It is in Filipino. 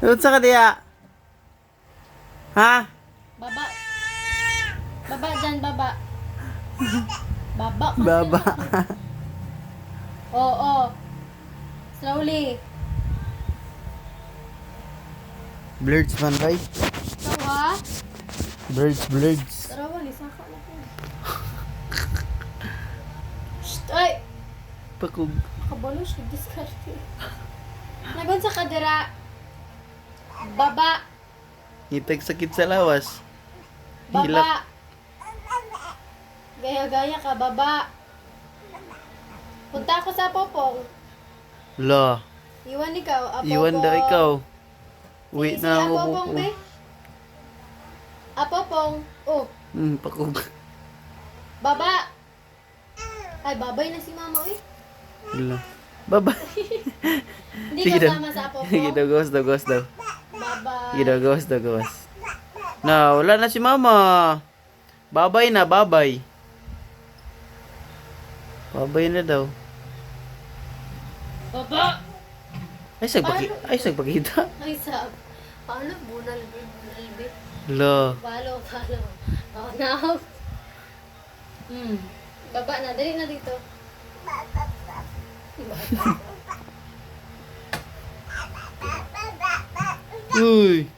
Unsa ka diya? Ha? Baba. Baba dyan, baba. Baba kasi. Baba. Oo. Slowly. Blurds man, bay. Ikaw ha? Blurds. Tarawan, isaka na po. Shht, ay! Pakog. Kabalos, nag-discarte. Nagon sa kadira. Baba. Ngitag sakit sa lawas. Baba. Gaya-gaya ka, baba. Punta ako sa Popong. La. Iwan ikaw, Apopong. Iwan daw ikaw. Uwi Si na ako Apopong, po. be. Apopong. Oh, Pakog. baba. Ay, babay na si mama, eh. La. Baba. Hindi Sige ka daw. sama sa Apopong. Sige daw, ghost daw. Baba. Sige daw, ghost. Na, wala na si mama. Babay na, babay. Babay na daw. Baba. Ay, sagpakita. Ay, sab. Paano? Bunal, be. La. Follow. Oh, now. Baba na. Dali na dito. Uy.